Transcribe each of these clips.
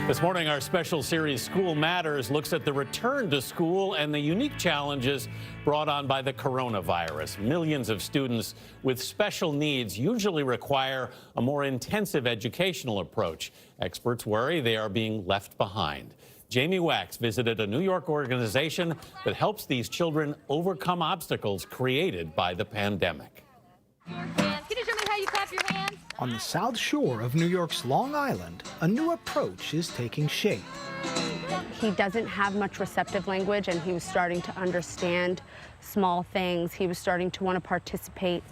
This morning, our special series, School Matters, looks at the return to school and the unique challenges brought on by the coronavirus. Millions of students with special needs usually require a more intensive educational approach. Experts worry they are being left behind. Jamie Wax visited a New York organization that helps these children overcome obstacles created by the pandemic. Can you show me how you clap your hands? On the south shore of New York's Long Island, a new approach is taking shape. He doesn't have much receptive language, and he was starting to understand small things. He was starting to want to participate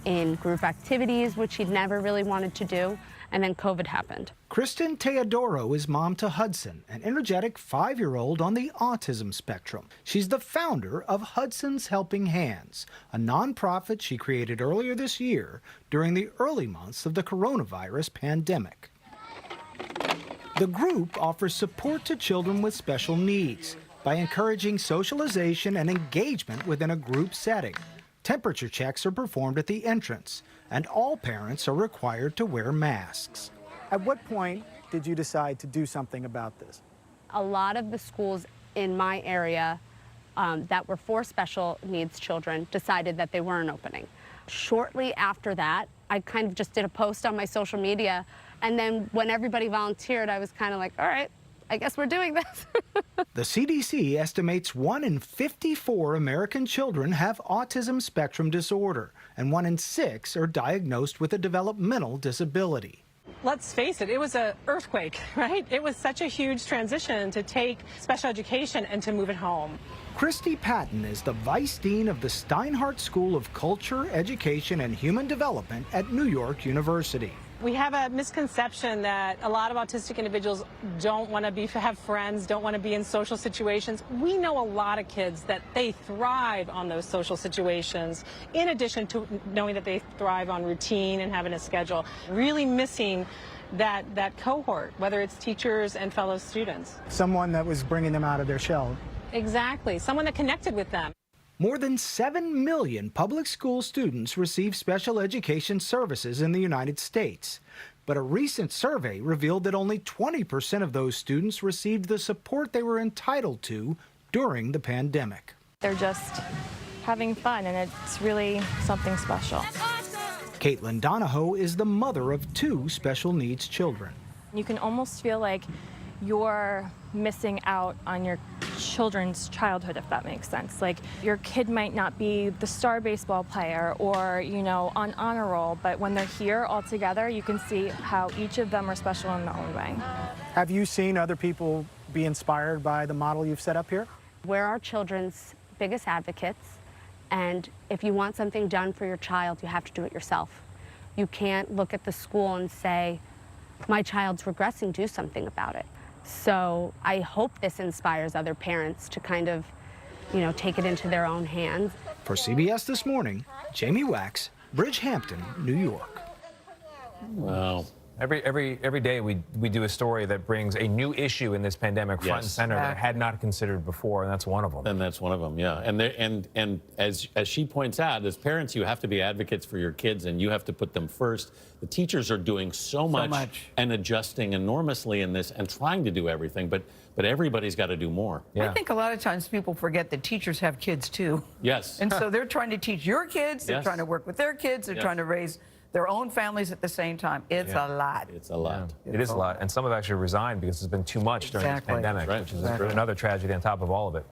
in group activities, which he'd never really wanted to do, and then COVID happened. Kristen Teodoro is mom to Hudson, an energetic 5-year-old on the autism spectrum. She's the founder of Hudson's Helping Hands, a nonprofit she created earlier this year during the early months of the coronavirus pandemic. The group offers support to children with special needs by encouraging socialization and engagement within a group setting. Temperature checks are performed at the entrance, and all parents are required to wear masks. At what point did you decide to do something about this? A lot of the schools in my area that were for special needs children decided that they weren't opening. Shortly after that, I kind of just did a post on my social media, and then when everybody volunteered, I was kind of like, all right, I guess we're doing this. The CDC estimates 1 in 54 American children have autism spectrum disorder, and 1 in 6 are diagnosed with a developmental disability. Let's face it, it was an earthquake, right? It was such a huge transition to take special education and to move it home. Christy Patton is the Vice Dean of the Steinhardt School of Culture, Education, and Human Development at New York University. We have a misconception that a lot of autistic individuals don't want to have friends, don't want to be in social situations. We know a lot of kids that they thrive on those social situations, in addition to knowing that they thrive on routine and having a schedule. Really missing that cohort, whether it's teachers and fellow students. Someone that was bringing them out of their shell. Exactly, someone that connected with them. More than 7 million public school students receive special education services in the United States. But a recent survey revealed that only 20% of those students received the support they were entitled to during the pandemic. They're just having fun, and it's really something special. Caitlin Donahoe is the mother of 2 special needs children. You can almost feel like you're missing out on your children's childhood, if that makes sense. Like, your kid might not be the star baseball player or, on honor roll, but when they're here all together, you can see how each of them are special in their own way. Have you seen other people be inspired by the model you've set up here? We're our children's biggest advocates, and if you want something done for your child, you have to do it yourself. You can't look at the school and say, my child's regressing, do something about it. So I hope this inspires other parents to kind of, take it into their own hands. For CBS This Morning, Jamie Wax, Bridgehampton, New York. Wow. Every day we do a story that brings a new issue in this pandemic front and center that had not considered before, and that's one of them. And that's one of them, yeah. And as she points out, as parents, you have to be advocates for your kids, and you have to put them first. The teachers are doing so much and adjusting enormously in this and trying to do everything, but everybody's got to do more. Yeah. I think a lot of times people forget that teachers have kids too. Yes. And so they're trying to teach your kids, they're trying to work with their kids, they're trying to raise their own families at the same time. It's a lot. It's a lot. Yeah. It is a lot. And some have actually resigned because it's been too much during this pandemic, which is another tragedy on top of all of it.